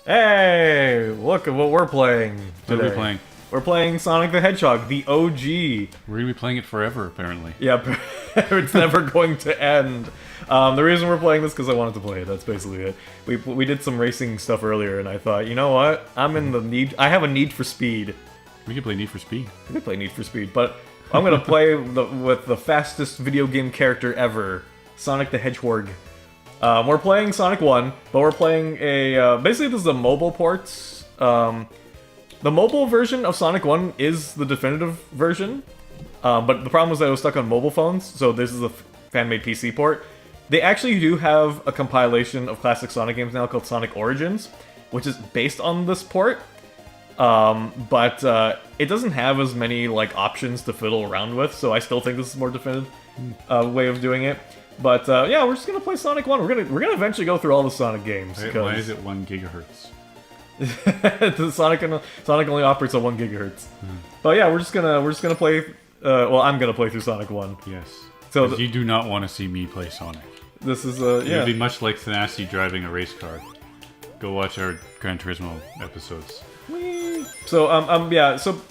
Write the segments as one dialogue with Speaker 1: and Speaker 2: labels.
Speaker 1: Hey, look at what we're playing
Speaker 2: What
Speaker 1: today.
Speaker 2: are we playing?
Speaker 1: We're playing Sonic the Hedgehog, the OG.
Speaker 2: We're gonna be playing it forever, apparently.
Speaker 1: Yep, it's never going to end. The reason we're playing this because I wanted to play it. That's basically it. We did some racing stuff earlier, and I thought, you know what? I'm in the need. I have a need for speed.
Speaker 2: We could play Need for Speed.
Speaker 1: I could play Need for Speed, but I'm gonna play with the fastest video game character ever, Sonic the Hedgehog. We're playing Sonic 1, but we're playing a... basically, this is a mobile port. The mobile version of Sonic 1 is the definitive version, but the problem was that it was stuck on mobile phones, so this is a fan-made PC port. They actually do have a compilation of classic Sonic games now called Sonic Origins, which is based on this port, but it doesn't have as many like options to fiddle around with, so I still think this is a more definitive way of doing it. But yeah, we're just gonna play Sonic 1. We're gonna eventually go through all the Sonic games.
Speaker 2: Why is it 1 gigahertz?
Speaker 1: The Sonic only operates at 1 gigahertz. But yeah, we're just gonna play. Well, I'm gonna play through Sonic 1.
Speaker 2: Yes.
Speaker 1: So
Speaker 2: You do not want to see me play Sonic.
Speaker 1: this is
Speaker 2: It
Speaker 1: yeah.
Speaker 2: would be much like Thanasi driving a race car. Go watch our Gran Turismo episodes.
Speaker 1: So yeah. So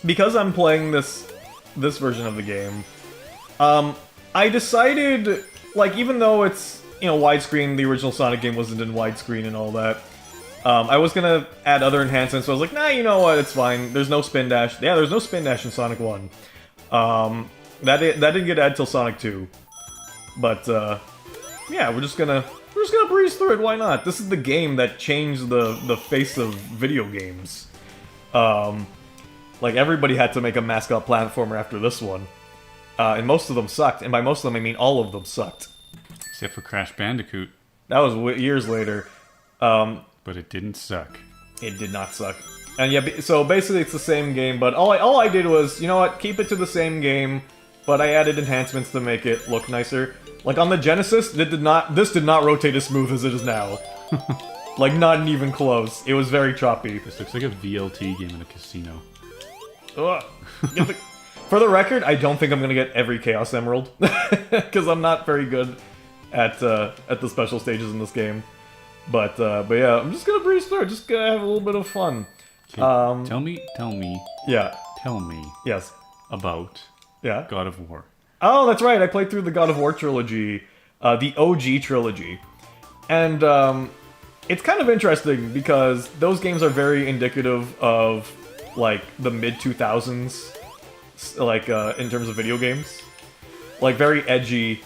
Speaker 1: because I'm playing this version of the game, I decided, like, even though it's, you know, widescreen, the original Sonic game wasn't in widescreen and all that, I was gonna add other enhancements, so I was like, nah, you know what, it's fine. There's no spin dash. Yeah, there's no spin dash in Sonic 1. That didn't get added till Sonic 2. But, yeah, we're just gonna breeze through it, why not? This is the game that changed the face of video games. Like, everybody had to make a mascot platformer after this one. And most of them sucked, and by most of them I mean all of them sucked.
Speaker 2: Except for Crash Bandicoot.
Speaker 1: That was years later.
Speaker 2: But it didn't suck.
Speaker 1: It did not suck. And yeah, so basically it's the same game, but all I did was, you know what, keep it to the same game, but I added enhancements to make it look nicer. Like on the Genesis, this did not rotate as smooth as it is now. Like not even close. It was very choppy.
Speaker 2: This looks like a VLT game in a casino.
Speaker 1: Ugh. For the record, I don't think I'm gonna get every Chaos Emerald because I'm not very good at the special stages in this game. But yeah, I'm just gonna breeze through it. Just gonna have a little bit of fun.
Speaker 2: Tell me
Speaker 1: Yeah. Yes.
Speaker 2: about
Speaker 1: Yeah.
Speaker 2: God of War.
Speaker 1: Oh, that's right. I played through the God of War trilogy, the OG trilogy, and it's kind of interesting because those games are very indicative of like the mid 2000s. Like, in terms of video games. Like, very edgy.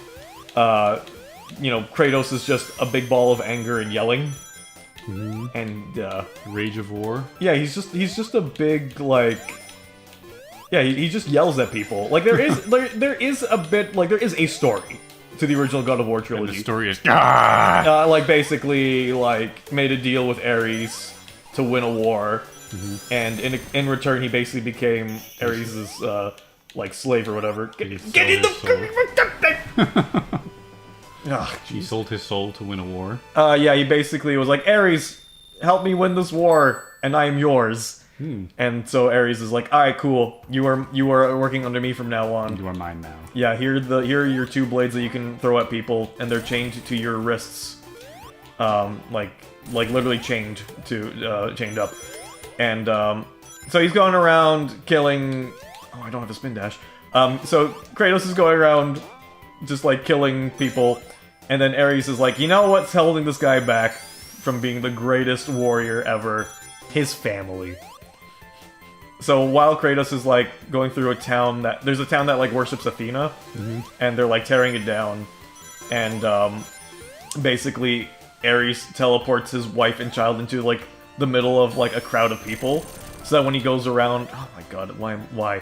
Speaker 1: You know, Kratos is just a big ball of anger and yelling. And,
Speaker 2: Rage of War.
Speaker 1: yeah, he's just a big, like... Yeah, he just yells at people. Like, there is a bit, like, there is a story to the original God of War
Speaker 2: And
Speaker 1: trilogy.
Speaker 2: the story is
Speaker 1: Like, basically, like, made a deal with Ares to win a war. And in return, he basically became Ares' like slave or whatever. Get in the
Speaker 2: He sold his soul to win a war.
Speaker 1: yeah, he basically was like, Ares, help me win this war, and I am yours. And so Ares is like, all right, cool. You are working under me from now on.
Speaker 2: You are mine now.
Speaker 1: Yeah, here are your 2 blades that you can throw at people, and they're chained to your wrists. Like literally chained up. And, so he's going around killing... Oh, I don't have a spin dash. So Kratos is going around just, like, killing people. And then Ares is like, you know what's holding this guy back from being the greatest warrior ever? His family. So while Kratos is, like, going through a town that... There's a town that, like, worships Athena. And they're, like, tearing it down. And, basically, Ares teleports his wife and child into, like, the middle of like a crowd of people, so that when he goes around, oh my god, why?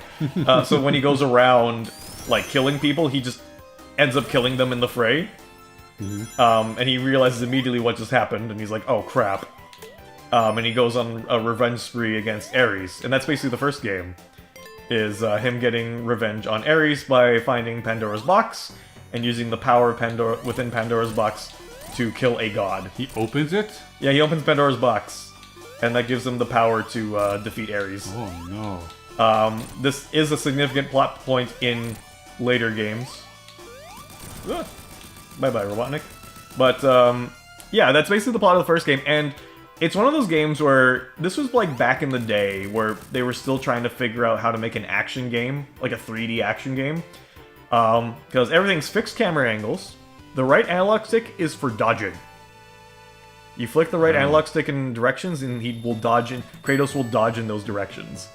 Speaker 1: So when he goes around like killing people, he just ends up killing them in the fray. And he realizes immediately what just happened, and he's like, oh crap. And he goes on a revenge spree against Ares, and that's basically the first game, is him getting revenge on Ares by finding Pandora's box and using the power of Pandora within Pandora's box to kill a god.
Speaker 2: He opens it?
Speaker 1: Yeah, he opens Pandora's box. And that gives him the power to defeat Ares.
Speaker 2: Oh no.
Speaker 1: This is a significant plot point in later games. Bye-bye, Robotnik. But, yeah, that's basically the plot of the first game, and it's one of those games where this was like back in the day where they were still trying to figure out how to make an action game, like a 3D action game. Because everything's fixed camera angles. The right analog stick is for dodging. You flick the right analog stick in directions, and he will dodge in. Kratos will dodge in those directions.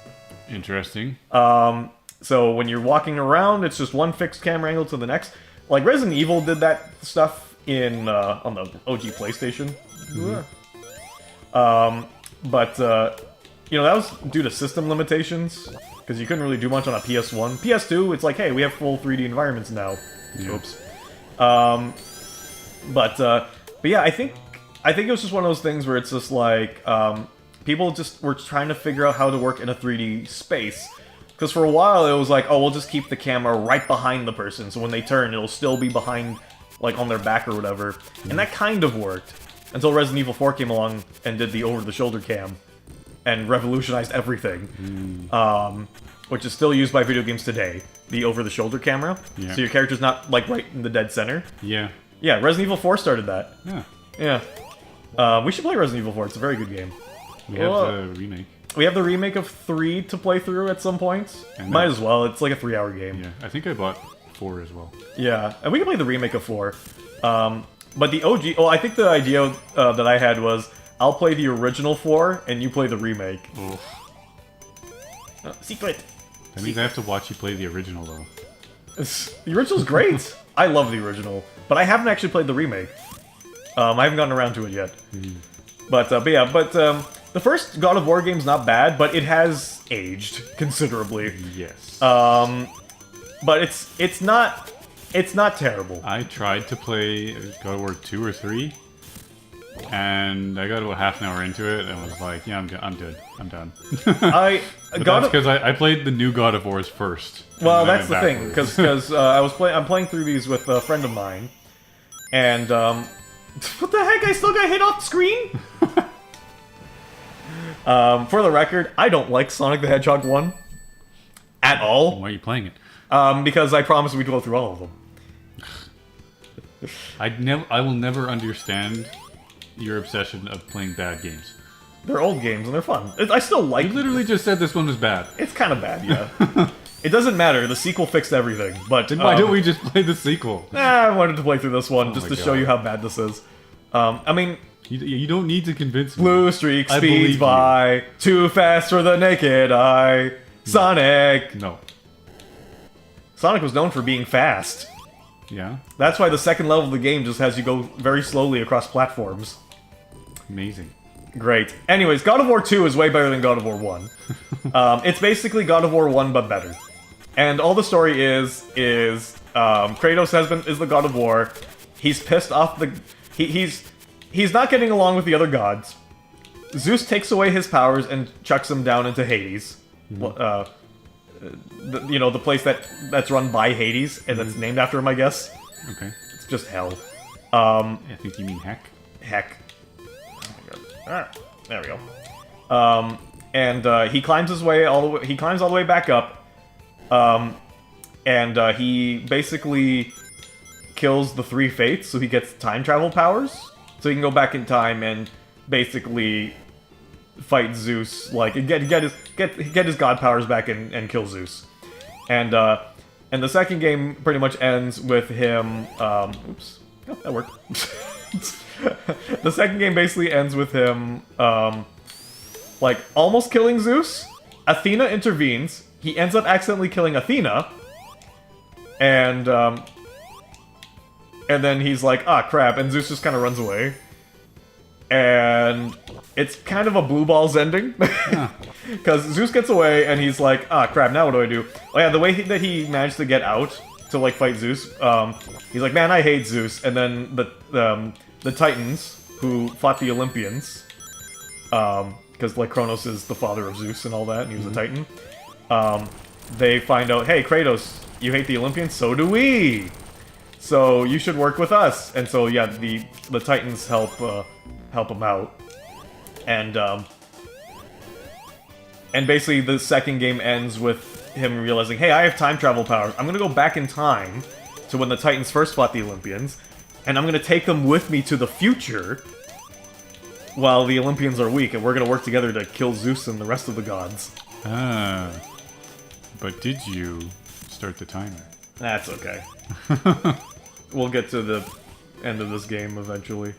Speaker 2: Interesting.
Speaker 1: So when you're walking around, it's just one fixed camera angle to the next. Like Resident Evil did that stuff in on the OG PlayStation. But you know, that was due to system limitations because you couldn't really do much on a PS1. PS2, it's like, hey, we have full 3D environments now.
Speaker 2: Yeah.
Speaker 1: Oops. But yeah, I think it was just one of those things where it's just like people just were trying to figure out how to work in a 3D space. Because for a while it was like, oh, we'll just keep the camera right behind the person, so when they turn, it'll still be behind, like on their back or whatever. And that kind of worked until Resident Evil 4 came along and did the over-the-shoulder cam and revolutionized everything. Which is still used by video games today, the over-the-shoulder camera.
Speaker 2: Yeah.
Speaker 1: So your character's not like right in the dead center.
Speaker 2: Yeah.
Speaker 1: Yeah, Resident Evil 4 started that.
Speaker 2: Yeah.
Speaker 1: Yeah. We should play Resident Evil 4. It's a very good game.
Speaker 2: We have the remake.
Speaker 1: We have the remake of 3 to play through at some point.
Speaker 2: And
Speaker 1: Might as well. It's like a 3-hour game.
Speaker 2: Yeah, I think I bought 4 as well.
Speaker 1: Yeah, and we can play the remake of 4. But the OG... Well, I think the idea that I had was I'll play the original 4 and you play the remake.
Speaker 2: Oh.
Speaker 1: Secret!
Speaker 2: That means I have to watch you play the original, though.
Speaker 1: The original's great! I love the original. But I haven't actually played the remake. I haven't gotten around to it yet. But yeah, the first God of War game's not bad, but it has aged considerably.
Speaker 2: Yes.
Speaker 1: But it's not terrible.
Speaker 2: I tried to play God of War 2 or 3, and I got about half an hour into it, and was like, yeah, I'm good. I'm done. But that's because I played the new God of Wars first.
Speaker 1: Well, that's the thing, because I'm playing through these with a friend of mine, and what the heck? I still got hit off the screen. For the record, I don't like Sonic the Hedgehog 1 at all.
Speaker 2: Why are you playing it?
Speaker 1: Because I promised we'd go through all of them.
Speaker 2: I will never understand your obsession of playing bad games.
Speaker 1: They're old games and they're fun. I still like.
Speaker 2: You literally just said this one was bad.
Speaker 1: It's kind of bad, yeah. It doesn't matter. The sequel fixed everything. But
Speaker 2: then why don't we just play the sequel?
Speaker 1: I wanted to play through this one just
Speaker 2: my
Speaker 1: to show
Speaker 2: God.
Speaker 1: you how bad this is. I mean,
Speaker 2: You don't need to convince me.
Speaker 1: blue streak
Speaker 2: I
Speaker 1: speeds
Speaker 2: believe you.
Speaker 1: by, too fast for the naked eye. Sonic.
Speaker 2: No.
Speaker 1: Sonic was known for being fast.
Speaker 2: Yeah?
Speaker 1: That's why the second level of the game just has you go very slowly across platforms.
Speaker 2: Amazing.
Speaker 1: Great. Anyways, God of War 2 is way better than God of War 1. It's basically God of War 1, but better. And all the story is Kratos is the God of War. He's pissed off the... He's not getting along with the other gods. Zeus takes away his powers and chucks him down into Hades. The place that's run by Hades, and that's named after him, I guess.
Speaker 2: Okay.
Speaker 1: It's just hell.
Speaker 2: I think you mean heck.
Speaker 1: Heck. Oh my god. Ah, there we go. And he climbs his way all the way. He climbs all the way back up. And he basically kills the 3 fates, so he gets time travel powers. So he can go back in time and basically fight Zeus, like get his god powers back and kill Zeus. And the second game pretty much ends with him. Oops, oh, that worked. The second game basically ends with him, like almost killing Zeus. Athena intervenes. He ends up accidentally killing Athena, and then he's like, ah, crap, and Zeus just kind of runs away. And it's kind of a blue balls ending. Because Zeus gets away, and he's like, ah, crap, now what do I do? Oh yeah, the way that he managed to get out to, like, fight Zeus, he's like, man, I hate Zeus. And then the Titans, who fought the Olympians, because, like, Kronos is the father of Zeus and all that, and he was a Titan, they find out, hey, Kratos, you hate the Olympians? So do we! So you should work with us. And so yeah, the Titans help him out, and basically the second game ends with him realizing, hey, I have time travel powers. I'm gonna go back in time to when the Titans first fought the Olympians, and I'm gonna take them with me to the future, while the Olympians are weak, and we're gonna work together to kill Zeus and the rest of the gods.
Speaker 2: Ah. But did you start the timer?
Speaker 1: That's okay. We'll get to the end of this game eventually.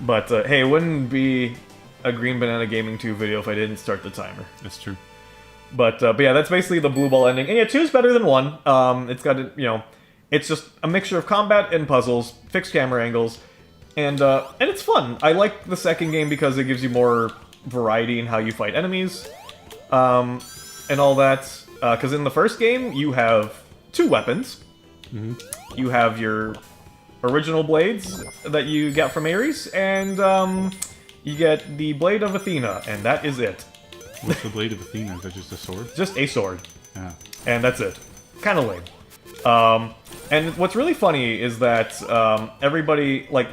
Speaker 1: But, hey, it wouldn't be a Green Banana Gaming 2 video if I didn't start the timer.
Speaker 2: That's true.
Speaker 1: But yeah, that's basically the blue ball ending. And yeah, 2 is better than 1. It's got, you know, it's just a mixture of combat and puzzles, fixed camera angles, and it's fun. I like the second game because it gives you more variety in how you fight enemies, and all that. Because in the first game, you have 2 weapons.
Speaker 2: Mm-hmm.
Speaker 1: You have your original blades that you get from Ares, and you get the Blade of Athena, and that is it.
Speaker 2: What's the Blade of Athena? Is that just a sword?
Speaker 1: Just a sword.
Speaker 2: Yeah.
Speaker 1: And that's it. Kind of lame. And what's really funny is that everybody, like,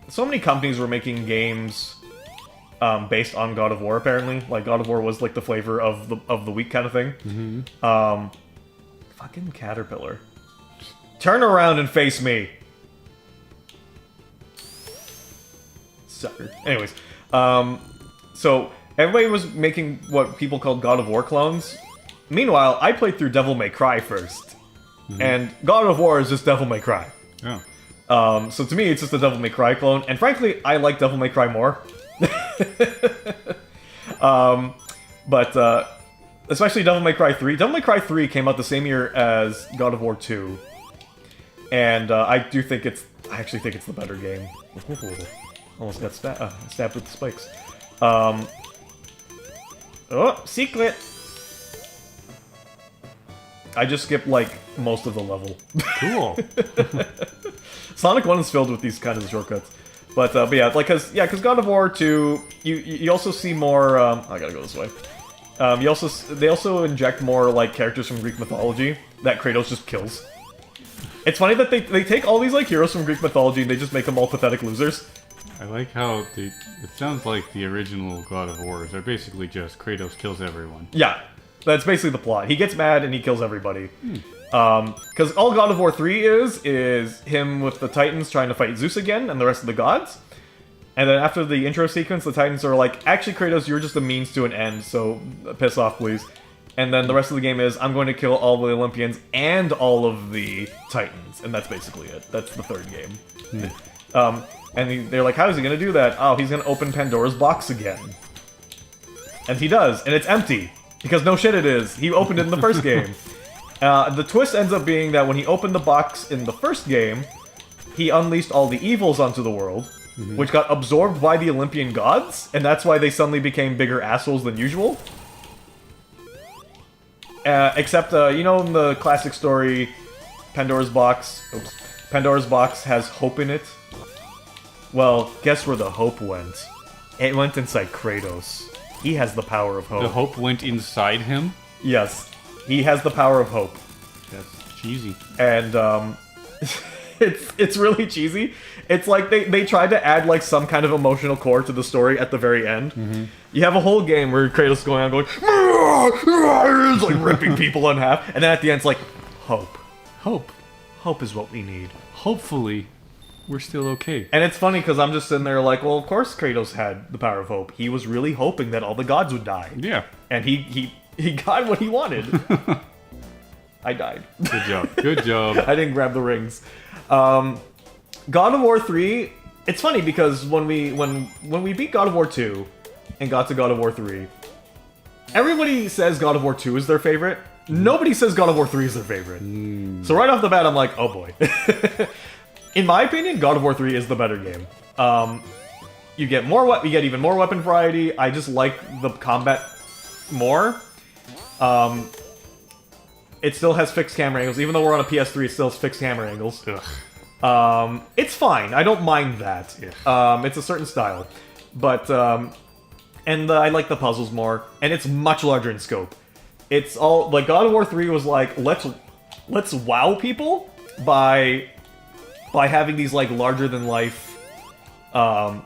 Speaker 1: so many companies were making games based on God of War, apparently. Like, God of War was, like, the flavor of the week kind of thing.
Speaker 2: Mm-hmm.
Speaker 1: Fucking Caterpillar. Turn around and face me! Sucker. Anyways, so everybody was making what people called God of War clones. Meanwhile, I played through Devil May Cry first. Mm-hmm. And God of War is just Devil May Cry.
Speaker 2: Oh.
Speaker 1: So to me, it's just a Devil May Cry clone. And frankly, I like Devil May Cry more. But especially Devil May Cry 3. Devil May Cry 3 came out the same year as God of War 2. And I actually think it's the better game. Almost got stabbed with the spikes. Oh, secret! I just skipped, like, most of the level.
Speaker 2: Cool.
Speaker 1: Sonic 1 is filled with these kind of shortcuts. But yeah, like, cause God of War 2, you also see more, I gotta go this way. They also inject more, like, characters from Greek mythology that Kratos just kills. It's funny that they take all these, like, heroes from Greek mythology and they just make them all pathetic losers.
Speaker 2: I like how it sounds like the original God of Wars are basically just Kratos kills everyone.
Speaker 1: Yeah, that's basically the plot. He gets mad and he kills everybody. Because all God of War 3 is him with the Titans trying to fight Zeus again and the rest of the gods. And then after the intro sequence, the Titans are like, actually, Kratos, you're just a means to an end, so piss off, please. And then the rest of the game is, I'm going to kill all the Olympians and all of the Titans. And that's basically it. That's the third game. And they're like, how is he going to do that? Oh, he's going to open Pandora's box again. And he does, and it's empty. Because no shit it is. He opened it in the first game. The twist ends up being that when he opened the box in the first game, he unleashed all the evils onto the world, which got absorbed by the Olympian gods, and that's why they suddenly became bigger assholes than usual. Except, you know, in the classic story, Pandora's box has hope in it. Well, guess where the hope went? It went inside Kratos. He has the power of hope.
Speaker 2: The hope went inside him?
Speaker 1: Yes. He has the power of hope.
Speaker 2: That's cheesy.
Speaker 1: And, it's really cheesy. It's like they tried to add, like, some kind of emotional core to the story at the very end. You have a whole game where Kratos is going on going, it's like ripping people in half. And then at the end, it's like, hope.
Speaker 2: Hope.
Speaker 1: Hope is what we need.
Speaker 2: Hopefully, we're still okay.
Speaker 1: And it's funny because I'm just sitting there like, well, of course Kratos had the power of hope. He was really hoping that all the gods would die.
Speaker 2: Yeah.
Speaker 1: And he got what he wanted. I died.
Speaker 2: Good job. Good job.
Speaker 1: I didn't grab the rings. God of War 3, it's funny because when we beat God of War 2 and got to God of War 3, everybody says God of War 2 is their favorite. Nobody says God of War 3 is their favorite. So right off the bat, I'm like, oh boy. In my opinion, God of War 3 is the better game. You get even more weapon variety. I just like the combat more. It still has fixed camera angles. Even though we're on a PS3, it still has fixed camera angles.
Speaker 2: Ugh.
Speaker 1: It's fine. I don't mind that. It's a certain style. But, and I like the puzzles more. And it's much larger in scope. It's all, like, God of War 3 was like, let's wow people by having these, like, larger-than-life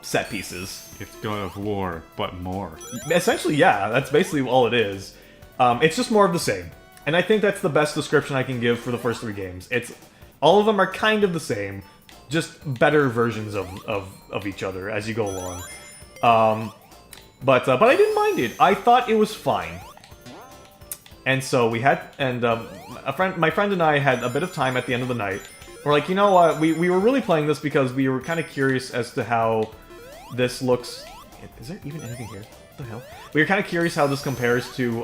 Speaker 1: set pieces.
Speaker 2: It's God of War, but more.
Speaker 1: Essentially, yeah. That's basically all it is. It's just more of the same. And I think that's the best description I can give for the first 3 games. All of them are kind of the same. just better versions of each other as you go along. But I didn't mind it. I thought it was fine. And so we had, and my friend and I had a bit of time at the end of the night. We're like, you know what? We were really playing this because we were kind of curious as to how this looks. Is there even anything here? What the hell? We were kind of curious how this compares to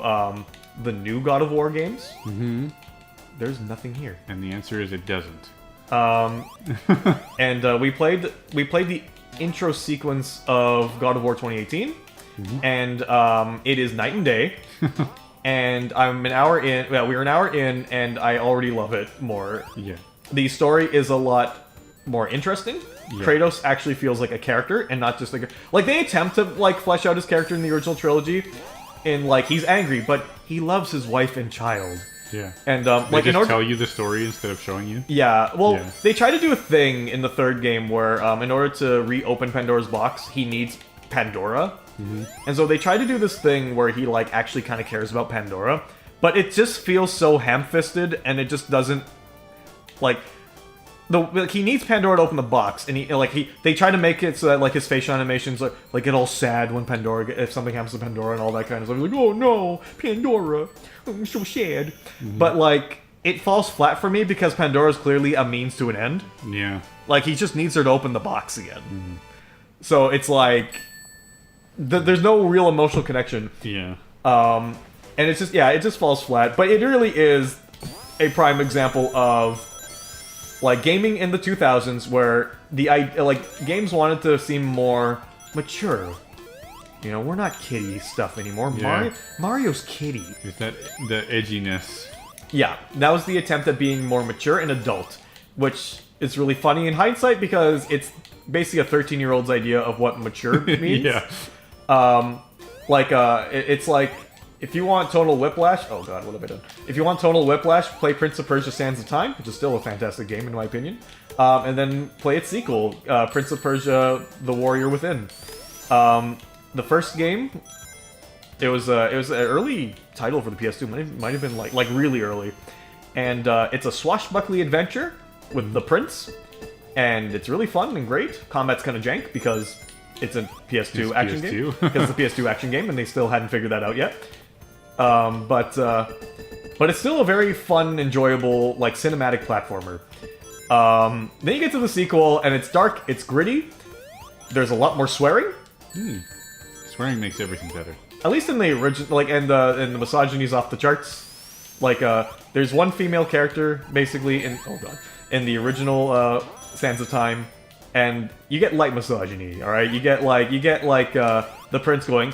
Speaker 1: the new God of War games.
Speaker 2: Mm-hmm.
Speaker 1: There's nothing here.
Speaker 2: And the answer is it doesn't.
Speaker 1: And we played the intro sequence of God of War 2018, and it is night and day. And I'm an hour in. Well, we're an hour in, and I already love it more.
Speaker 2: Yeah.
Speaker 1: The story is a lot more interesting. Yeah. Kratos actually feels like a character, and not just like they attempt to like flesh out his character in the original trilogy, in like he's angry, but he loves his wife and child.
Speaker 2: Yeah.
Speaker 1: And
Speaker 2: they
Speaker 1: like
Speaker 2: just tell you the story instead of showing you.
Speaker 1: Yeah. Well, they try to do a thing in the third game where, in order to reopen Pandora's box, he needs Pandora. And so they try to do this thing where he like actually kind of cares about Pandora, but it just feels so ham-fisted, and it just doesn't like he needs Pandora to open the box, and they try to make it so that like his facial animations like get all sad when if something happens to Pandora and all that kind of stuff. He's like, oh no, Pandora, I'm so sad. But like it falls flat for me because Pandora is clearly a means to an end.
Speaker 2: Yeah.
Speaker 1: Like he just needs her to open the box again. So it's like there's no real emotional connection.
Speaker 2: Yeah.
Speaker 1: And it's just it just falls flat. But it really is a prime example of like gaming in the 2000s, where games wanted to seem more mature. You know, we're not kiddie stuff anymore.
Speaker 2: Yeah.
Speaker 1: Mario's kiddie.
Speaker 2: Is that the edginess?
Speaker 1: Yeah, that was the attempt at being more mature and adult, which is really funny in hindsight because it's basically a 13-year-old's idea of what mature means.
Speaker 2: Yeah.
Speaker 1: It's like, if you want tonal whiplash... Oh god, what have I done? If you want tonal whiplash, play Prince of Persia: Sands of Time, which is still a fantastic game in my opinion. And then play its sequel, Prince of Persia: The Warrior Within. The first game, it was an early title for the PS2. Might have been like really early. And it's a swashbuckly adventure with the prince. And it's really fun and great. Combat's kind of jank because it's a PS2 action game. Because it's a PS2 action game, and they still hadn't figured that out yet. But it's still a very fun, enjoyable, like, cinematic platformer. Then you get to the sequel, and it's dark, it's gritty. There's a lot more swearing.
Speaker 2: Swearing makes everything better.
Speaker 1: At least in the original, like, and the misogyny's off the charts. Like, there's one female character, basically, in the original, Sands of Time, and you get light misogyny, alright? You get the prince going...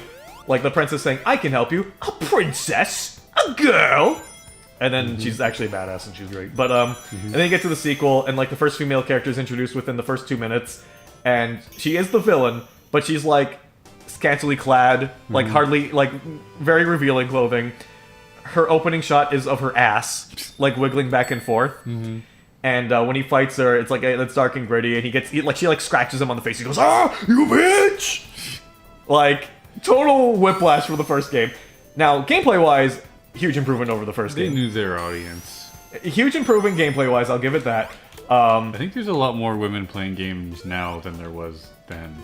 Speaker 1: Like, the princess saying, I can help you. A princess? A girl? And then she's actually a badass, and she's great. But, and then you get to the sequel, and, like, the first female character is introduced within the first 2 minutes. And she is the villain, but she's, like, scantily clad. Like, hardly, like, very revealing clothing. Her opening shot is of her ass, like, wiggling back and forth. And when he fights her, it's, like, it's dark and gritty, and she, like, scratches him on the face. He goes, ah, you bitch! Like... Total whiplash for the first game. Now, gameplay-wise, huge improvement over the first game.
Speaker 2: They knew their audience.
Speaker 1: Huge improvement gameplay-wise, I'll give it that.
Speaker 2: I think there's a lot more women playing games now than there was then.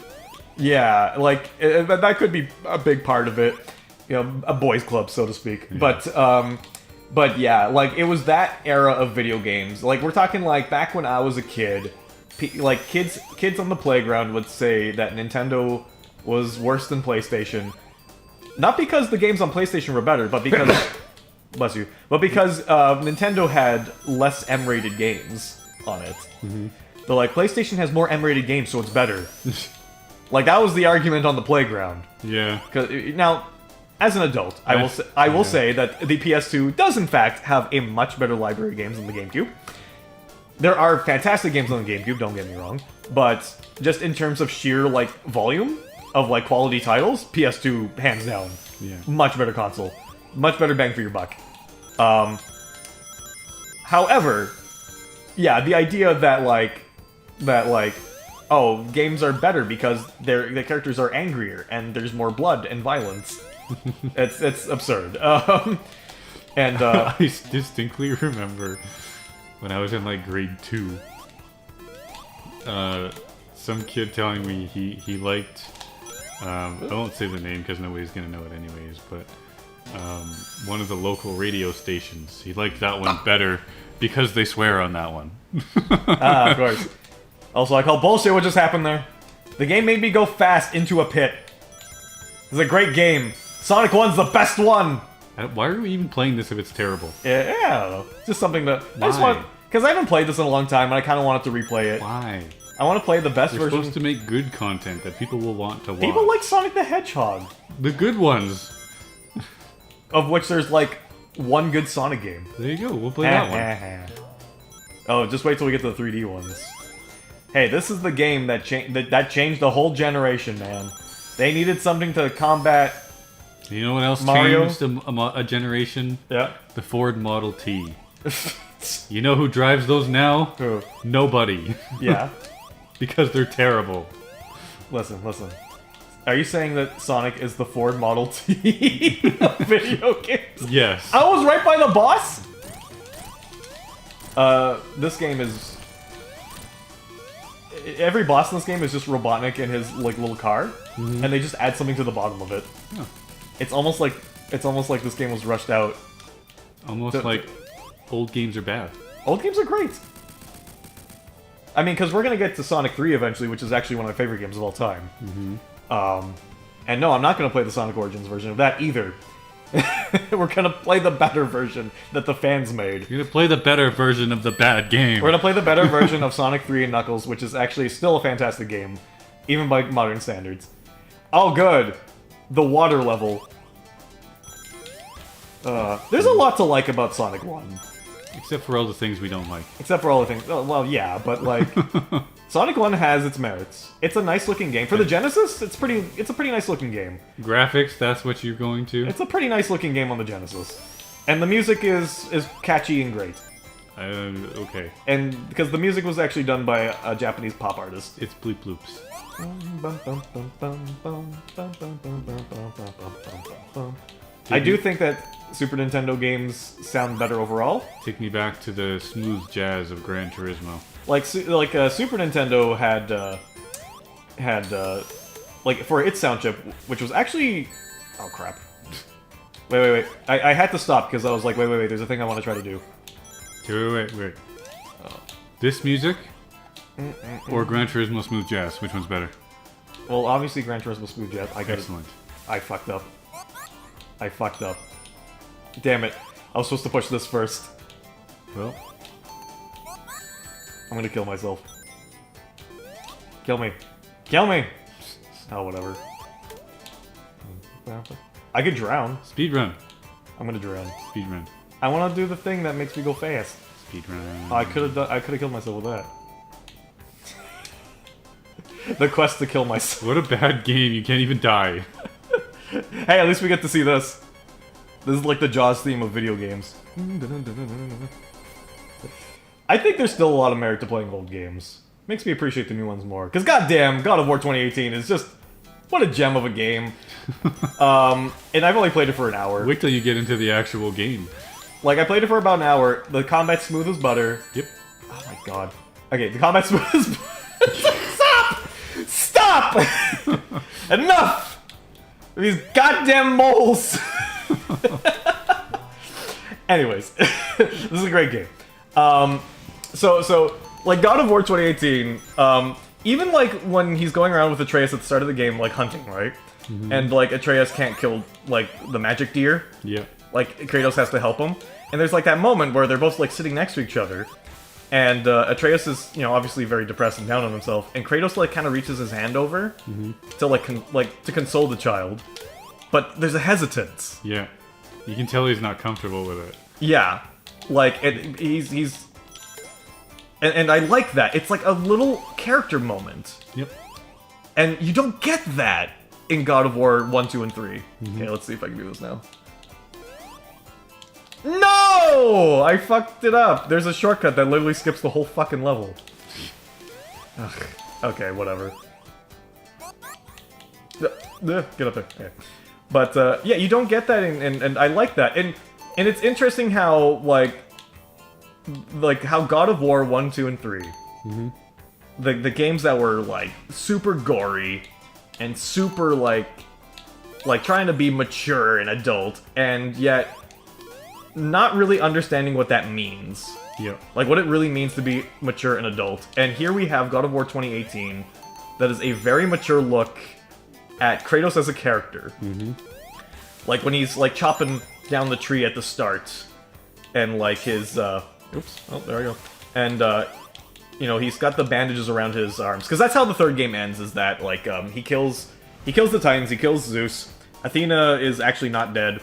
Speaker 1: Yeah, like, that could be a big part of it. You know, a boys' club, so to speak. Yeah. But yeah, like, it was that era of video games. Like, we're talking, like, back when I was a kid, like, kids on the playground would say that Nintendo... was worse than PlayStation. Not because the games on PlayStation were better, but because... bless you. But because Nintendo had less M-rated games on it. They're like, PlayStation has more M-rated games, so it's better. Like, that was the argument on the playground.
Speaker 2: Yeah.
Speaker 1: Now, as an adult, I will say that the PS2 does, in fact, have a much better library of games than the GameCube. There are fantastic games on the GameCube, don't get me wrong. But just in terms of sheer, like, volume... of, like, quality titles, PS2, hands down.
Speaker 2: Yeah.
Speaker 1: Much better console. Much better bang for your buck. However, yeah, the idea that, oh, games are better because the characters are angrier, and there's more blood and violence. it's absurd. And,
Speaker 2: I distinctly remember when I was in, like, grade 2, some kid telling me he liked. I won't say the name because nobody's gonna know it anyways. But one of the local radio stations, he liked that one better because they swear on that one.
Speaker 1: Of course. Also, I call bullshit what just happened there. The game made me go fast into a pit. It's a great game. Sonic 1's the best one!
Speaker 2: Why are we even playing this if it's terrible?
Speaker 1: Yeah, I don't know. Just something that... Because I haven't played this in a long time, and I kind of wanted to replay it.
Speaker 2: Why?
Speaker 1: I want to play the best
Speaker 2: We're
Speaker 1: version.
Speaker 2: supposed to make good content that people will want to watch.
Speaker 1: People like Sonic the Hedgehog.
Speaker 2: The good ones.
Speaker 1: Of which there's, like, one good Sonic game.
Speaker 2: There you go, we'll play that one.
Speaker 1: Oh, just wait till we get to the 3D ones. Hey, this is the game that changed the whole generation, man. They needed something to combat...
Speaker 2: You know what else
Speaker 1: Mario?
Speaker 2: changed a generation?
Speaker 1: Yeah.
Speaker 2: The Ford Model T. You know who drives those now?
Speaker 1: Who?
Speaker 2: Nobody.
Speaker 1: Yeah.
Speaker 2: Because they're terrible.
Speaker 1: Listen. Are you saying that Sonic is the Ford Model T of video games?
Speaker 2: Yes.
Speaker 1: I was right by the boss? This game is... Every boss in this game is just Robotnik in his, like, little car, and they just add something to the bottom of it.
Speaker 2: Oh.
Speaker 1: It's almost like this game was rushed out.
Speaker 2: Almost like old games are bad.
Speaker 1: Old games are great. I mean, because we're gonna get to Sonic 3 eventually, which is actually one of my favorite games of all time. And no, I'm not gonna play the Sonic Origins version of that either. We're gonna play the better version that the fans made.
Speaker 2: You're gonna play the better version of the bad game.
Speaker 1: We're gonna play the better version of Sonic 3 and Knuckles, which is actually still a fantastic game, even by modern standards. Oh, good. The water level. There's a lot to like about Sonic 1.
Speaker 2: Except for all the things we don't like.
Speaker 1: Except for all the things... Well, yeah, but, like... Sonic 1 has its merits. It's a nice-looking game. For the Genesis, it's a pretty nice-looking game.
Speaker 2: Graphics, that's what you're going to?
Speaker 1: It's a pretty nice-looking game on the Genesis. And the music is catchy and great.
Speaker 2: Okay.
Speaker 1: And because the music was actually done by a Japanese pop artist.
Speaker 2: It's Bloop Bloops.
Speaker 1: I do think that Super Nintendo games sound better overall.
Speaker 2: Take me back to the smooth jazz of Gran Turismo.
Speaker 1: Like Super Nintendo had like for its sound chip, which was actually... Oh crap. Wait. I had to stop because I was like, wait, there's a thing I want to try to do.
Speaker 2: Wait. This music? Or Gran Turismo Smooth Jazz? Which one's better?
Speaker 1: Well, obviously Gran Turismo Smooth Jazz.
Speaker 2: Excellent.
Speaker 1: I fucked up. Damn it. I was supposed to push this first.
Speaker 2: Well.
Speaker 1: I'm gonna kill myself. Kill me. Oh, whatever. I could drown.
Speaker 2: Speedrun.
Speaker 1: I'm gonna drown.
Speaker 2: Speedrun.
Speaker 1: I want to do the thing that makes me go fast.
Speaker 2: Speedrun.
Speaker 1: Oh, I could have killed myself with that. The quest to kill myself.
Speaker 2: What a bad game, you can't even die.
Speaker 1: Hey, at least we get to see this. This is like the Jaws theme of video games. I think there's still a lot of merit to playing old games. Makes me appreciate the new ones more. Because goddamn, God of War 2018 is just... What a gem of a game. And I've only played it for an hour.
Speaker 2: Wait till you get into the actual game.
Speaker 1: Like, I played it for about an hour. The combat's smooth as butter.
Speaker 2: Yep.
Speaker 1: Oh my god. Okay, the combat's smooth as butter. Stop! Enough! These goddamn moles! Anyways, this is a great game. So, like, God of War 2018, even, like, when he's going around with Atreus at the start of the game, like, hunting, right? And, like, Atreus can't kill, like, the magic deer.
Speaker 2: Yep.
Speaker 1: Like, Kratos has to help him. And there's, like, that moment where they're both, like, sitting next to each other. And, Atreus is, you know, obviously very depressed and down on himself. And Kratos, like, kind of reaches his hand over to, like, to console the child. But there's a hesitance.
Speaker 2: Yeah. You can tell he's not comfortable with it.
Speaker 1: Yeah. Like, he's... And I like that. It's like a little character moment.
Speaker 2: Yep.
Speaker 1: And you don't get that in God of War 1, 2, and 3. Okay, let's see if I can do this now. No! I fucked it up. There's a shortcut that literally skips the whole fucking level. Ugh. Okay, whatever. Get up there. Okay. But, yeah, you don't get that, and I like that. And it's interesting how, like how God of War 1, 2, and 3 the games that were like super gory and super like trying to be mature and adult, and yet not really understanding what that means.
Speaker 2: Yeah.
Speaker 1: Like what it really means to be mature and adult. And here we have God of War 2018 that is a very mature look at Kratos as a character. Like when he's like chopping down the tree at the start, and like his oops, oh there we go. And you know, he's got the bandages around his arms, because that's how the third game ends, is that like he kills the Titans, he kills Zeus. Athena is actually not dead,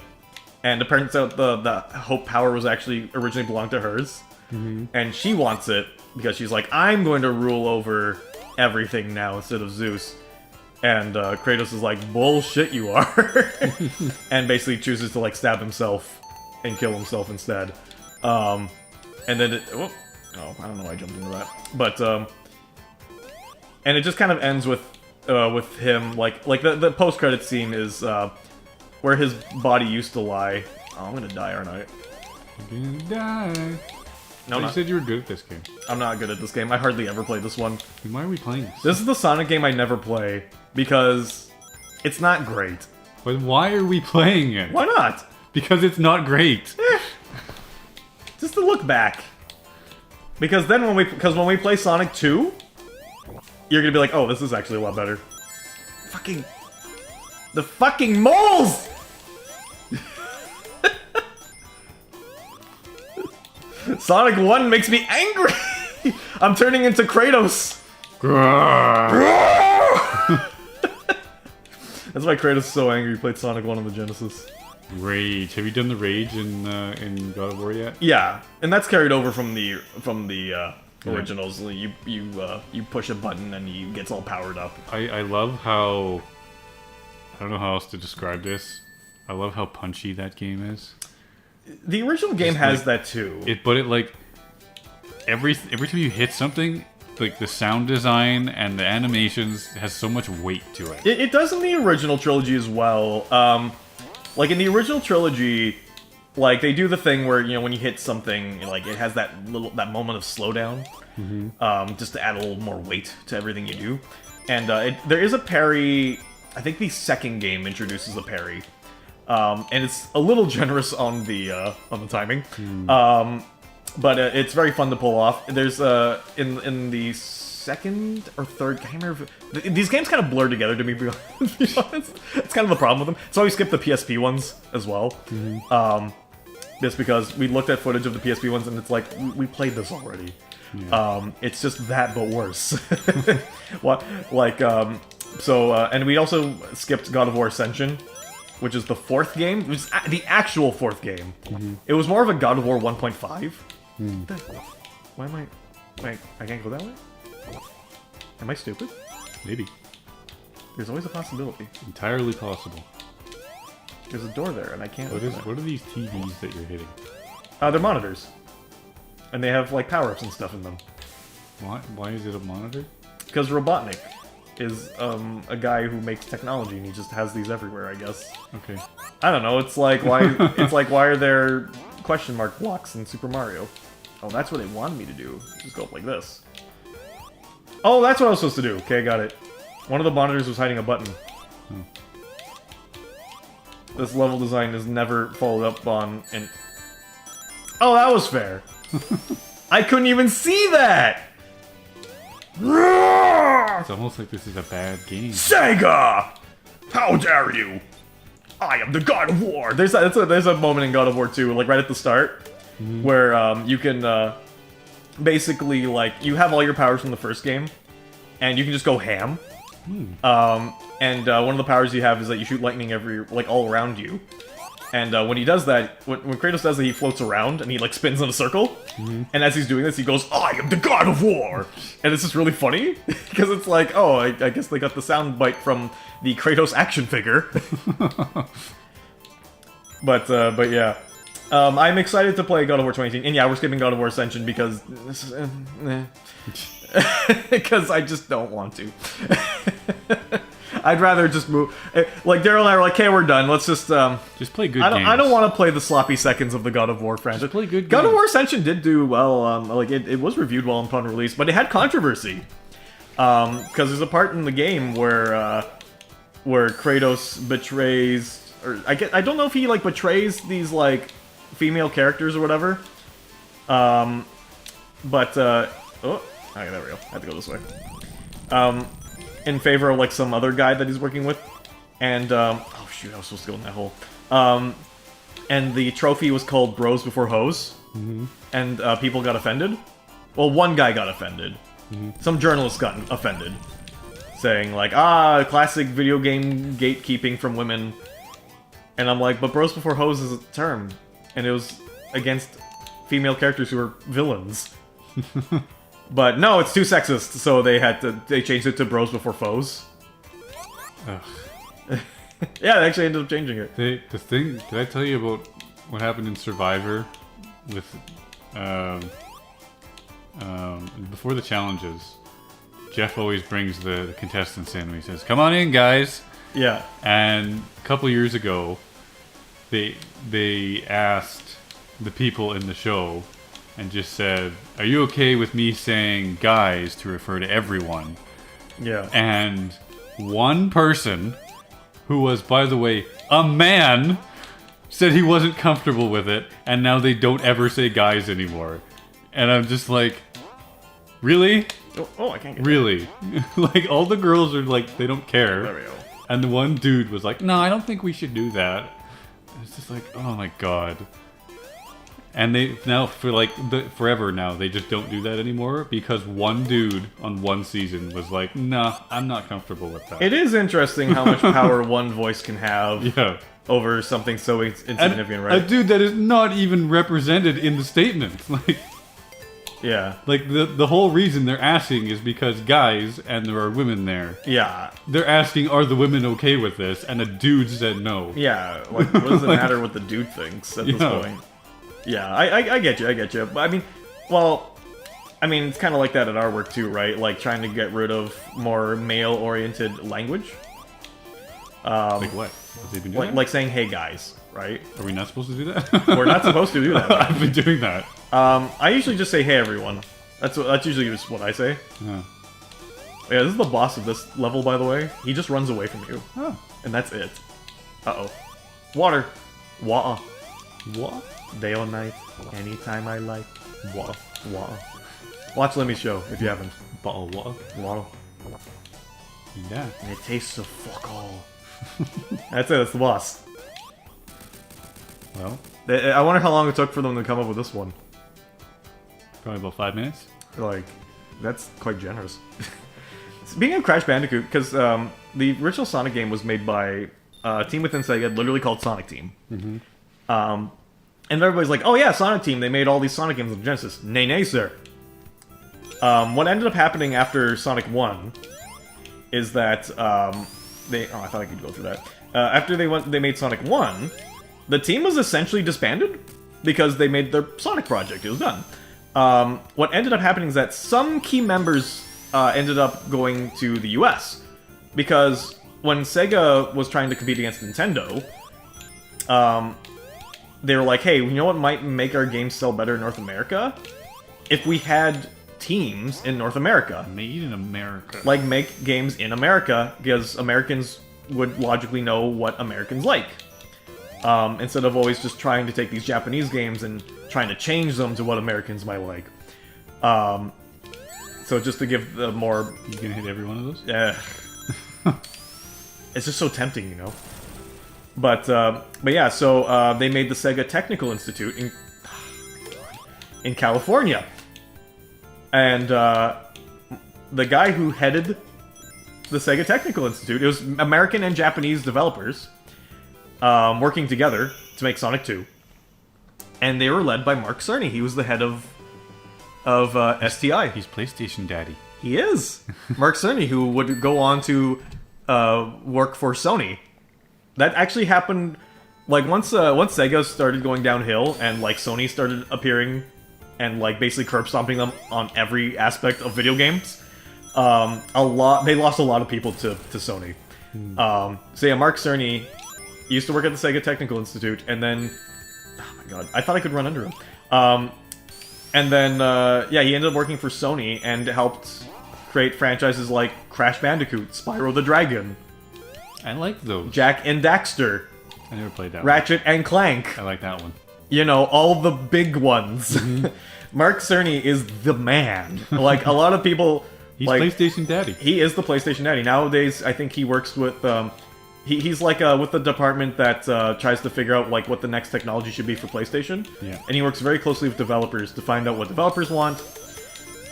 Speaker 1: and it turns out the Hope power was actually originally belonged to hers. And she wants it because she's like, I'm going to rule over everything now instead of Zeus. And Kratos is like, bullshit you are. And basically chooses to like stab himself and kill himself instead. And then oh, I don't know why I jumped into that. But and it just kind of ends with him like the post-credit scene is where his body used to lie. Oh, I'm gonna die, aren't I?
Speaker 2: You're gonna die.
Speaker 1: No,
Speaker 2: you said you were good at this game.
Speaker 1: I'm not good at this game. I hardly ever play this one.
Speaker 2: Then why are we playing this?
Speaker 1: This is the Sonic game I never play because it's not great.
Speaker 2: But why are we playing it?
Speaker 1: Why not?
Speaker 2: Because it's not great.
Speaker 1: Just to look back. Because then when we play Sonic 2, you're gonna be like, oh, this is actually a lot better. The fucking moles! Sonic 1 makes me angry! I'm turning into Kratos! That's why Kratos is so angry he played Sonic 1 on the Genesis.
Speaker 2: Rage. Have you done the rage in God of War yet?
Speaker 1: Yeah, and that's carried over from the originals. You push a button and he gets all powered up.
Speaker 2: I love how... I don't know how else to describe this. I love how punchy that game is.
Speaker 1: The original game has that too.
Speaker 2: But like every time you hit something, like the sound design and the animations has so much weight to it.
Speaker 1: It does in the original trilogy as well. Like in the original trilogy, like they do the thing where, you know, when you hit something, like it has that moment of slowdown, just to add a little more weight to everything you do. And there is a parry. I think the second game introduces a parry. And it's a little generous on the timing, but it's very fun to pull off. There's in the second or third, I can't remember. These games kind of blur together to be honest. It's kind of the problem with them. So we skipped the PSP ones as well, just because we looked at footage of the PSP ones and it's like we played this already. Yeah. It's just that, but worse. What and we also skipped God of War Ascension, which is the fourth game. It was the actual fourth game. It was more of a God of War 1.5. Why am I... Wait, I can't go that way? Am I stupid?
Speaker 2: Maybe.
Speaker 1: There's always a possibility.
Speaker 2: Entirely possible.
Speaker 1: There's a door there, and I can't...
Speaker 2: What are these TVs that you're hitting?
Speaker 1: They're monitors. And they have, like, power-ups and stuff in them.
Speaker 2: Why is it a monitor?
Speaker 1: Because Robotnik is a guy who makes technology, and he just has these everywhere, I guess.
Speaker 2: Okay.
Speaker 1: I don't know. It's like why are there question mark blocks in Super Mario? Oh, that's what it wanted me to do. Just go up like this. Oh, that's what I was supposed to do. Okay, got it. One of the monitors was hiding a button. This level design is never followed up on, and oh, that was fair. I couldn't even see that.
Speaker 2: It's almost like this is a bad game.
Speaker 1: Sega! How dare you! I am the God of War! There's a moment in God of War 2, like right at the start, where you can basically, like, you have all your powers from the first game, and you can just go ham. And one of the powers you have is that you shoot lightning all around you. And when he does that, when Kratos does that, he floats around and he like spins in a circle. And as he's doing this, he goes, "I am the God of War!" And it's just really funny because it's like, oh, I guess they got the sound bite from the Kratos action figure. But yeah, I'm excited to play God of War 2018. And yeah, we're skipping God of War Ascension because this is because I just don't want to. I'd rather just move. Like, Daryl and I were like, okay, we're done. Let's just
Speaker 2: play good games.
Speaker 1: I don't want to play the sloppy seconds of the God of War franchise.
Speaker 2: Just play good games.
Speaker 1: God of War Ascension did do well. Like, it was reviewed well upon release, but it had controversy. Because there's a part in the game where Kratos betrays, or I don't know if he like betrays these like female characters or whatever. Oh, okay, there we go. I have to go this way. In favor of like some other guy that he's working with, and oh shoot, I was supposed to go in that hole. And the trophy was called Bros Before Hoes, and people got offended. Well, one guy got offended. Some journalist got offended, saying like, classic video game gatekeeping from women. And I'm like, but Bros Before Hoes is a term, and it was against female characters who are villains. But no, it's too sexist, so they changed it to Bros Before Foes.
Speaker 2: Ugh.
Speaker 1: Yeah, they actually ended up changing it.
Speaker 2: Did I tell you about what happened in Survivor with before the challenges? Jeff always brings the contestants in. He says, "Come on in, guys."
Speaker 1: Yeah.
Speaker 2: And a couple years ago, they asked the people in the show and just said, "Are you okay with me saying guys to refer to everyone?"
Speaker 1: Yeah.
Speaker 2: And one person, who was, by the way, a man, said he wasn't comfortable with it, and now they don't ever say guys anymore. And I'm just like, really?
Speaker 1: Oh, I can't get
Speaker 2: really? Like, all the girls are like, they don't care.
Speaker 1: There we go.
Speaker 2: And the one dude was like, no, I don't think we should do that. And it's just like, oh my god. And they now, for like forever now, they just don't do that anymore because one dude on one season was like, nah, I'm not comfortable with that.
Speaker 1: It is interesting how much power one voice can have over something so insignificant, right?
Speaker 2: A dude that is not even represented in the statement. Like,
Speaker 1: yeah.
Speaker 2: Like, the whole reason they're asking is because guys, and there are women there.
Speaker 1: Yeah.
Speaker 2: They're asking, are the women okay with this? And a dude said no.
Speaker 1: Yeah, like, what does it matter what the dude thinks at this point? Yeah, I get you. But I mean, well, it's kind of like that at our work too, right? Like trying to get rid of more male-oriented language.
Speaker 2: Like what? Have they been doing that?
Speaker 1: Like saying, "Hey guys," right?
Speaker 2: Are we not supposed to do that?
Speaker 1: We're not supposed to do that.
Speaker 2: I've been doing that.
Speaker 1: I usually just say, "Hey everyone." That's usually just what I say.
Speaker 2: Yeah,
Speaker 1: this is the boss of this level, by the way. He just runs away from you.
Speaker 2: Oh.
Speaker 1: And that's it. Uh-oh. Water. Water.
Speaker 2: What?
Speaker 1: Day or night, anytime I like. Water. Water. Watch Let Me Show, if you haven't.
Speaker 2: Bottle of water?
Speaker 1: Water.
Speaker 2: Yeah.
Speaker 1: And it tastes of fuck all. That's it, that's the boss.
Speaker 2: Well,
Speaker 1: I wonder how long it took for them to come up with this one.
Speaker 2: probably about 5 minutes.
Speaker 1: Like, that's quite generous. Speaking of Crash Bandicoot, because the original Sonic game was made by a team within Sega, literally called Sonic Team. And everybody's like, oh yeah, Sonic Team, they made all these Sonic games on Genesis. Nay, nay, sir. What ended up happening after Sonic 1 is that I thought I could go through that. After they made Sonic 1, the team was essentially disbanded because they made their Sonic project. It was done. What ended up happening is that some key members ended up going to the US because when Sega was trying to compete against Nintendo, they were like, hey, you know what might make our games sell better in North America? If we had teams in North America.
Speaker 2: Made in America.
Speaker 1: Like, make games in America, because Americans would logically know what Americans like. Instead of always just trying to take these Japanese games and trying to change them to what Americans might like. So just to give the more...
Speaker 2: You gonna hit every one of those?
Speaker 1: Yeah. It's just so tempting, you know? But yeah, so they made the Sega Technical Institute in California. And the guy who headed the Sega Technical Institute, it was American and Japanese developers working together to make Sonic 2. And they were led by Mark Cerny. He was the head of STI.
Speaker 2: He's PlayStation Daddy.
Speaker 1: He is. Mark Cerny, who would go on to work for Sony. That actually happened, like, once Sega started going downhill and, like, Sony started appearing and, like, basically curb stomping them on every aspect of video games, they lost a lot of people to Sony. So yeah, Mark Cerny used to work at the Sega Technical Institute, and then, oh my god, I thought I could run under him. And then, yeah, he ended up working for Sony and helped create franchises like Crash Bandicoot, Spyro the Dragon,
Speaker 2: I like those.
Speaker 1: Jak and Daxter,
Speaker 2: I never played that
Speaker 1: Ratchet and Clank.
Speaker 2: one. I like that one.
Speaker 1: You know, all the big ones.
Speaker 2: Mm-hmm.
Speaker 1: Mark Cerny is the man. Like, a lot of people...
Speaker 2: He's
Speaker 1: like,
Speaker 2: PlayStation Daddy.
Speaker 1: He is the PlayStation Daddy. Nowadays, I think he works with... he's like with the department that tries to figure out like what the next technology should be for PlayStation.
Speaker 2: Yeah.
Speaker 1: And he works very closely with developers to find out what developers want,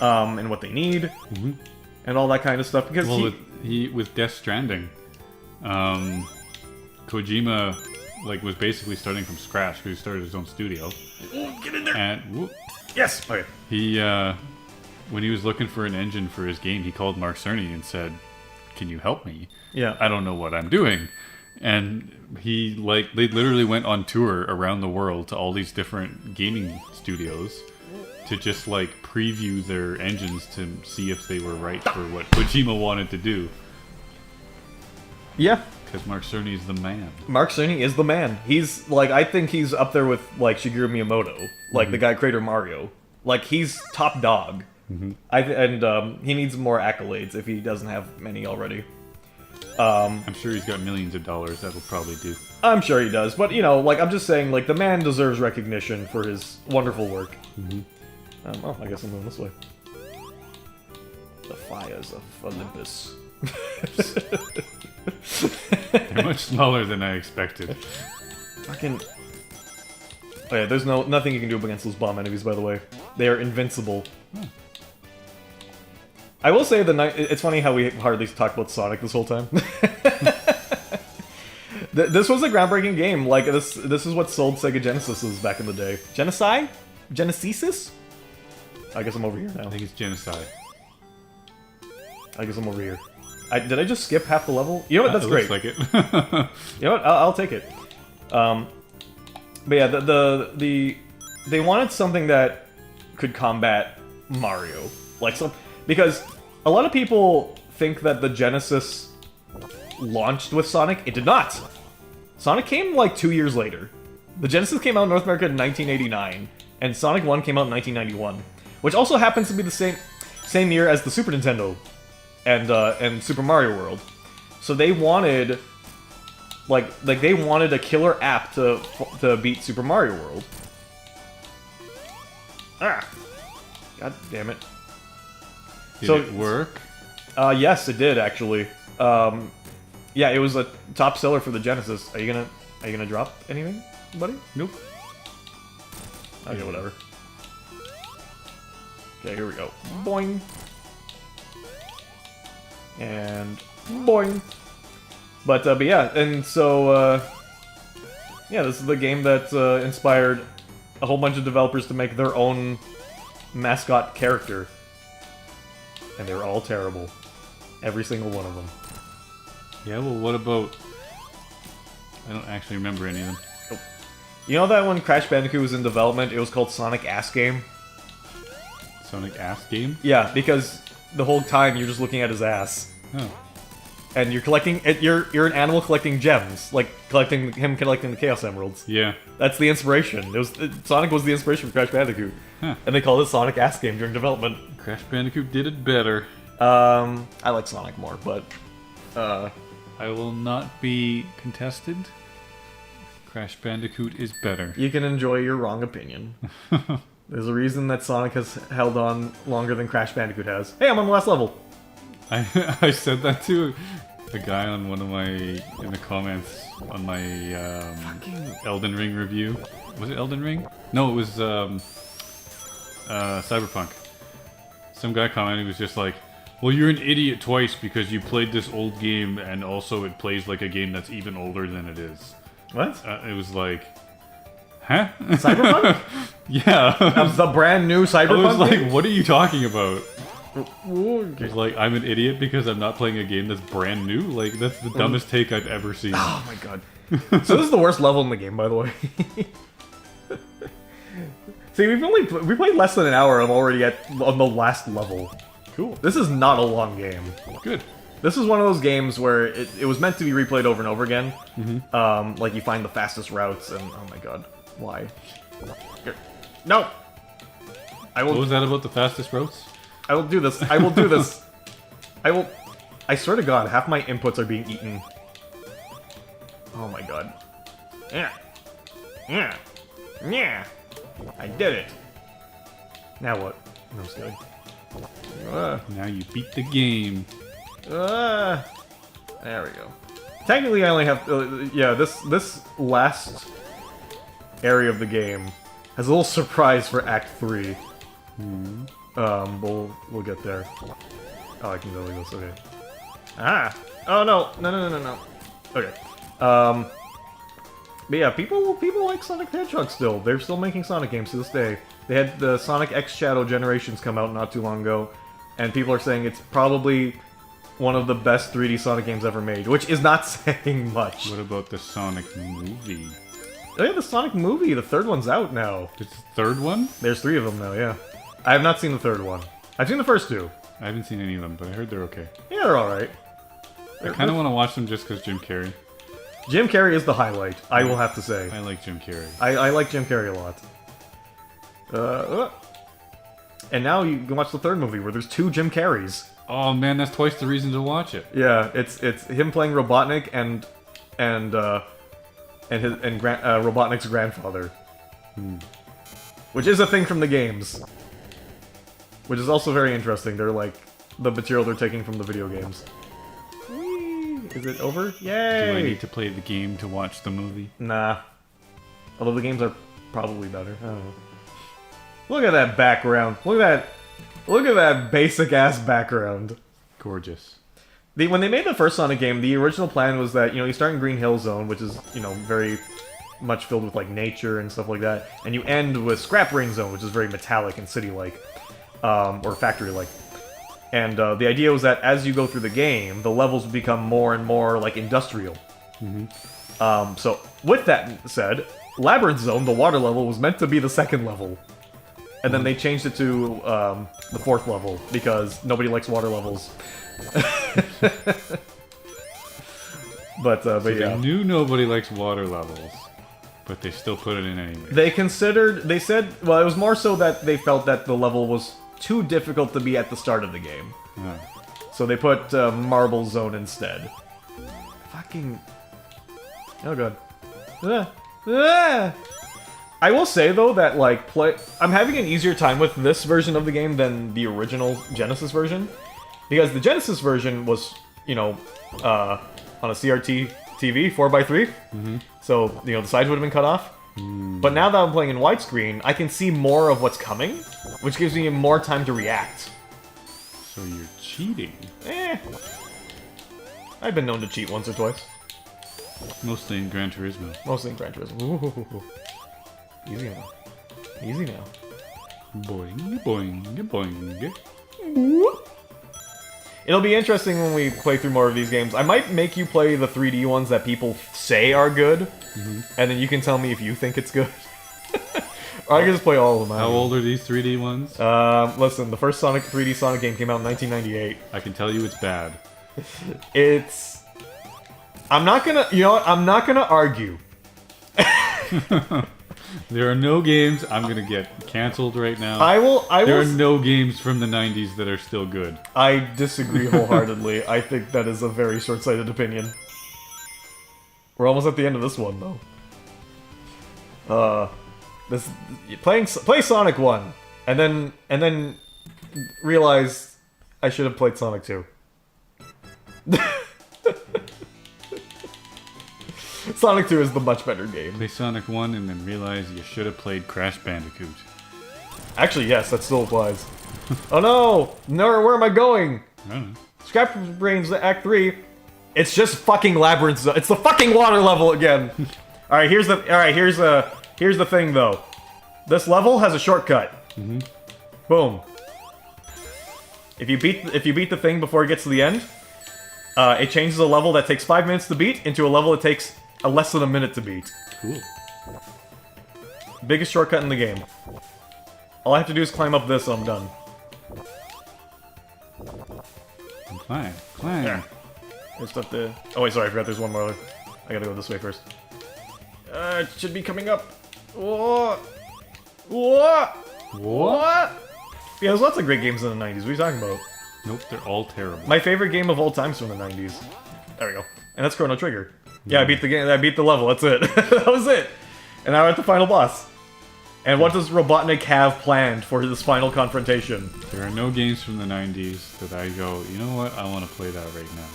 Speaker 1: and what they need, and all that kind of stuff. Because
Speaker 2: Well, with Death Stranding, Kojima was basically starting from scratch because he started his own studio.
Speaker 1: Get in there!
Speaker 2: And
Speaker 1: Yes! Okay.
Speaker 2: he, when he was looking for an engine for his game, he called Mark Cerny and said, "Can you help me?
Speaker 1: Yeah.
Speaker 2: I don't know what I'm doing." And they literally went on tour around the world to all these different gaming studios to just preview their engines to see if they were right for what Kojima wanted to do.
Speaker 1: Yeah.
Speaker 2: Because Mark Cerny is the man.
Speaker 1: Mark Cerny is the man. He's, I think he's up there with, Shigeru Miyamoto. The guy creator Mario. He's top dog. He needs more accolades if he doesn't have many already.
Speaker 2: I'm sure he's got millions of dollars. That'll probably do.
Speaker 1: I'm sure he does. But, I'm just saying, the man deserves recognition for his wonderful work. I guess I'm going this way. The fires of Olympus.
Speaker 2: They're much smaller than I expected.
Speaker 1: Fucking... Oh yeah, there's nothing you can do against those bomb enemies, by the way. They are invincible. I will say it's funny how we hardly talk about Sonic this whole time. This was a groundbreaking game. This is what sold Sega Genesises back in the day. Genocide? Genesis? I guess I'm over here now.
Speaker 2: I think it's Genocide.
Speaker 1: I guess I'm over here. Did I just skip half the level? You know what? That's great.
Speaker 2: Looks like it.
Speaker 1: You know what? I'll take it. But yeah, they wanted something that could combat Mario, because a lot of people think that the Genesis launched with Sonic. It did not. Sonic came 2 years later. The Genesis came out in North America in 1989, and Sonic 1 came out in 1991, which also happens to be the same year as the Super Nintendo and Super Mario World. So they wanted they wanted a killer app to beat Super Mario World. Ah, god damn it!
Speaker 2: Did it work?
Speaker 1: Yes, it did actually. Yeah, it was a top seller for the Genesis. Are you gonna drop anything, buddy?
Speaker 2: Nope.
Speaker 1: Okay, whatever. Okay, here we go. Boing. And boing. But yeah, and so, yeah, this is the game that inspired a whole bunch of developers to make their own mascot character. And they were all terrible. Every single one of them.
Speaker 2: Yeah, well, what about... I don't actually remember any of them.
Speaker 1: Oh. You know that when Crash Bandicoot was in development, it was called Sonic Ass Game?
Speaker 2: Sonic Ass Game?
Speaker 1: Yeah, because the whole time you're just looking at his ass.
Speaker 2: Oh.
Speaker 1: And you're collecting... You're an animal collecting gems. Collecting the Chaos Emeralds.
Speaker 2: Yeah.
Speaker 1: That's the inspiration. Sonic was the inspiration for Crash Bandicoot.
Speaker 2: Huh.
Speaker 1: And they called it Sonic Ass Game during development.
Speaker 2: Crash Bandicoot did it better.
Speaker 1: I like Sonic more, but...
Speaker 2: I will not be contested. Crash Bandicoot is better.
Speaker 1: You can enjoy your wrong opinion. There's a reason that Sonic has held on longer than Crash Bandicoot has. Hey, I'm on the last level!
Speaker 2: I said that to a guy on in the comments on my Elden Ring review. Was it Elden Ring? No, it was Cyberpunk. Some guy commented, he was just like, "Well, you're an idiot twice because you played this old game and also it plays like a game that's even older than it is."
Speaker 1: What?
Speaker 2: It was like, huh?
Speaker 1: Cyberpunk?
Speaker 2: Yeah.
Speaker 1: The brand new Cyberpunk
Speaker 2: I was like,
Speaker 1: game?
Speaker 2: what are you talking about? He's like, I'm an idiot because I'm not playing a game that's brand new? That's the dumbest take I've ever seen.
Speaker 1: Oh my god. So this is the worst level in the game, by the way. See, we played less than an hour. I'm already on the last level.
Speaker 2: Cool.
Speaker 1: This is not a long game.
Speaker 2: Good.
Speaker 1: This is one of those games where it was meant to be replayed over and over again. Mm-hmm. You find the fastest routes, and oh my god, why? Here. No!
Speaker 2: What was that about the fastest routes?
Speaker 1: I will do this. I will do this. I swear to God, half my inputs are being eaten. Oh my God. Yeah. Yeah. Yeah. I did it. Now what? No, I'm just kidding.
Speaker 2: Now you beat the game.
Speaker 1: There we go. Technically, I only have... yeah, this last area of the game has a little surprise for Act 3. We'll get there. Oh, I can go like this, okay. Ah! Oh, no! No. Okay. But yeah, people like Sonic the Hedgehog still. They're still making Sonic games to this day. They had the Sonic X Shadow Generations come out not too long ago, and people are saying it's probably one of the best 3D Sonic games ever made, which is not saying much.
Speaker 2: What about the Sonic movie?
Speaker 1: Oh yeah, the Sonic movie, the third one's out now.
Speaker 2: It's the third one?
Speaker 1: There's 3 of them now, yeah. I have not seen the third one. I've seen the first 2.
Speaker 2: I haven't seen any of them, but I heard they're okay.
Speaker 1: Yeah, they're alright.
Speaker 2: I kind of want to watch them just because Jim Carrey.
Speaker 1: Jim Carrey is the highlight, I will have to say.
Speaker 2: I like Jim Carrey.
Speaker 1: I like Jim Carrey a lot. And now you can watch the third movie where there's 2 Jim Carreys.
Speaker 2: Oh man, that's twice the reason to watch it.
Speaker 1: Yeah, it's him playing Robotnik and Robotnik's grandfather, which is a thing from the games, which is also very interesting. They're like the material they're taking from the video games. Whee! Is it over? Yay!
Speaker 2: Do I need to play the game to watch the movie?
Speaker 1: Nah. Although the games are probably better. I don't know. Look at that background. Look at that basic ass background.
Speaker 2: Gorgeous.
Speaker 1: When they made the first Sonic game, the original plan was that, you start in Green Hill Zone, which is, very much filled with, like, nature and stuff like that, and you end with Scrap Ring Zone, which is very metallic and city-like, or factory-like. And the idea was that as you go through the game, the levels would become more and more, like, industrial. So, with that said, Labyrinth Zone, the water level, was meant to be the second level. And then they changed it to the 4th level, because nobody likes water levels. but
Speaker 2: So
Speaker 1: yeah.
Speaker 2: they knew nobody likes water levels, but they still put it in anyway.
Speaker 1: They said, well, it was more so that they felt that the level was too difficult to be at the start of the game. So they put Marble Zone instead. Fucking... Oh god. I will say, though, that, like, I'm having an easier time with this version of the game than the original Genesis version. Because the Genesis version was, on a CRT TV, 4x3. So, the sides would have been cut off. But now that I'm playing in widescreen, I can see more of what's coming, which gives me more time to react.
Speaker 2: So you're cheating?
Speaker 1: I've been known to cheat once or twice.
Speaker 2: Mostly in Gran Turismo.
Speaker 1: Ooh. Easy now. Easy now.
Speaker 2: Boing, boing, boing.
Speaker 1: It'll be interesting when we play through more of these games. I might make you play the 3D ones that people say are good, and then you can tell me if you think it's good. Or I can just play all of them.
Speaker 2: How old are these 3D ones?
Speaker 1: Listen, the first 3D Sonic game came out in 1998.
Speaker 2: I can tell you it's bad.
Speaker 1: I'm not gonna... You know what? I'm not gonna argue.
Speaker 2: There are no games. I'm gonna get cancelled right now.
Speaker 1: There
Speaker 2: are no games from the 90s that are still good.
Speaker 1: I disagree wholeheartedly. I think that is a very short-sighted opinion. We're almost at the end of this one, though. Play Sonic 1, and then realize I should have played Sonic 2. Sonic 2 is the much better game.
Speaker 2: Play Sonic 1 and then realize you should have played Crash Bandicoot.
Speaker 1: Actually, yes, that still applies. Oh no! No, where am I going?
Speaker 2: I don't know.
Speaker 1: Scrap Brains Act 3. It's just fucking Labyrinth Zone. It's the fucking water level again. Alright, here's the thing though. This level has a shortcut. Boom. If you beat the thing before it gets to the end, it changes a level that takes 5 minutes to beat into a level that takes less than a minute to beat.
Speaker 2: Cool.
Speaker 1: Biggest shortcut in the game. All I have to do is climb up this, I'm done.
Speaker 2: Climb.
Speaker 1: There. There's stuff to... Oh wait, sorry, I forgot there's one more. I gotta go this way first. It should be coming up. Whoa! What?
Speaker 2: What?
Speaker 1: Yeah, there's lots of great games in the 90s. What are you talking about?
Speaker 2: Nope, they're all terrible.
Speaker 1: My favorite game of all time is from the 90s. There we go. And that's Chrono Trigger. Yeah, I beat the game. I beat the level. That's it. That was it. And now we're at the final boss. And what does Robotnik have planned for this final confrontation?
Speaker 2: There are no games from the 90s that I go, you know what, I want to play that right now.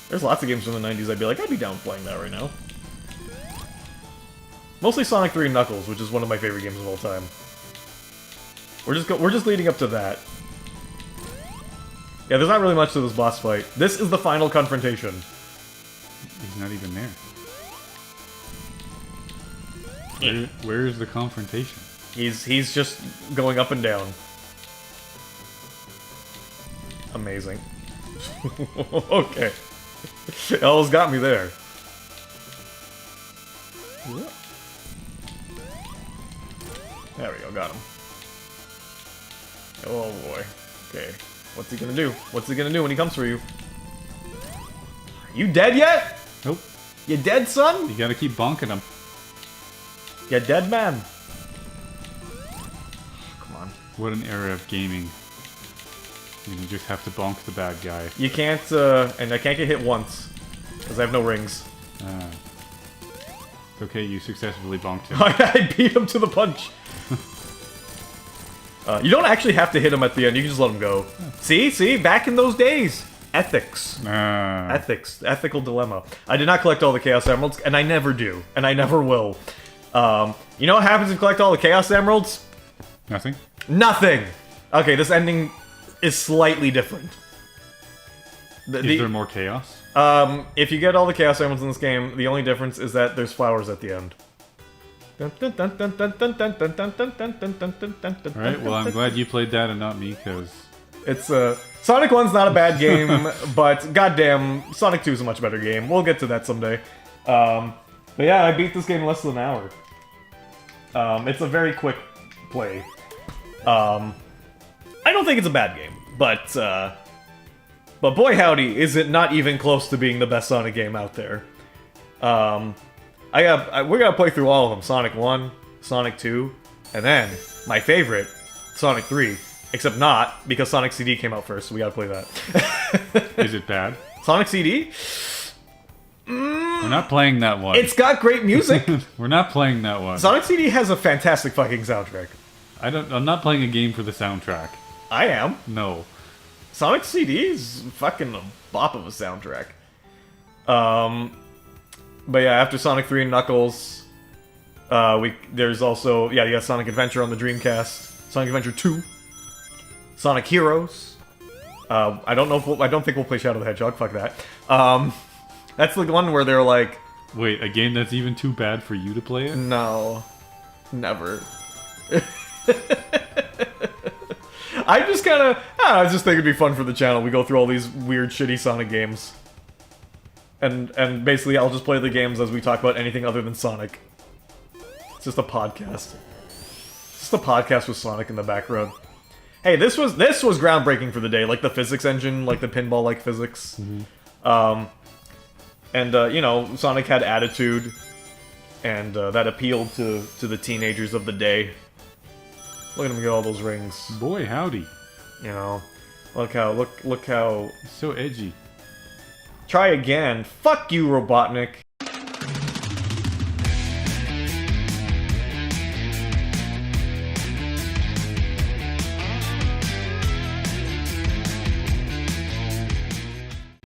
Speaker 1: There's lots of games from the 90s I'd be like, I'd be down playing that right now. Mostly Sonic 3 and Knuckles, which is one of my favorite games of all time. We're just leading up to that. Yeah, there's not really much to this boss fight. This is the final confrontation.
Speaker 2: He's not even there. Where is the confrontation?
Speaker 1: He's just going up and down. Amazing. Okay. It almost got me there. There we go, got him. Oh boy. Okay. What's he gonna do? What's he gonna do when he comes for you? You dead yet?
Speaker 2: Nope.
Speaker 1: You dead, son?
Speaker 2: You gotta keep bonking him.
Speaker 1: You dead, man. Come on.
Speaker 2: What an era of gaming. You just have to bonk the bad guy.
Speaker 1: You can't, and I can't get hit once. Because I have no rings.
Speaker 2: It's okay, you successfully bonked him.
Speaker 1: I beat him to the punch. You don't actually have to hit him at the end, you can just let him go. See? Back in those days. Ethics. Ethics. Ethical dilemma. I did not collect all the Chaos Emeralds, and I never do. And I never will. You know what happens if you collect all the Chaos Emeralds?
Speaker 2: Nothing?
Speaker 1: Nothing! Okay, this ending is slightly different.
Speaker 2: Is there more chaos?
Speaker 1: If you get all the Chaos Emeralds in this game, the only difference is that there's flowers at the end. Alright,
Speaker 2: well I'm glad you played that and not me, because...
Speaker 1: It's, Sonic 1's not a bad game, but goddamn, Sonic 2 is a much better game. We'll get to that someday. But yeah, I beat this game in less than an hour. It's a very quick play. I don't think it's a bad game, but boy howdy, is it not even close to being the best Sonic game out there. We're gonna play through all of them. Sonic 1, Sonic 2, and then, my favorite, Sonic 3. Except not, because Sonic CD came out first, so we gotta play that.
Speaker 2: Is it bad?
Speaker 1: Sonic CD?
Speaker 2: We're not playing that one.
Speaker 1: It's got great music.
Speaker 2: We're not playing that one.
Speaker 1: Sonic CD has a fantastic fucking soundtrack.
Speaker 2: I'm not playing a game for the soundtrack.
Speaker 1: I am.
Speaker 2: No.
Speaker 1: Sonic CD is fucking a bop of a soundtrack. But yeah, after Sonic 3 and Knuckles, there's also, you got Sonic Adventure on the Dreamcast, Sonic Adventure 2, Sonic Heroes. I don't think we'll play Shadow the Hedgehog. Fuck that. That's the one where they're like,
Speaker 2: wait, a game that's even too bad for you to play it?
Speaker 1: No, never. I just think it'd be fun for the channel. We go through all these weird, shitty Sonic games. And basically, I'll just play the games as we talk about anything other than Sonic. It's just a podcast. Just a podcast with Sonic in the background. Hey, this was groundbreaking for the day. Like the physics engine, like the pinball-like physics. Mm-hmm. You know, Sonic had attitude, and that appealed to the teenagers of the day. Look at him get all those rings.
Speaker 2: Boy, howdy.
Speaker 1: You know, look how.
Speaker 2: It's so edgy.
Speaker 1: Try again. Fuck you, Robotnik.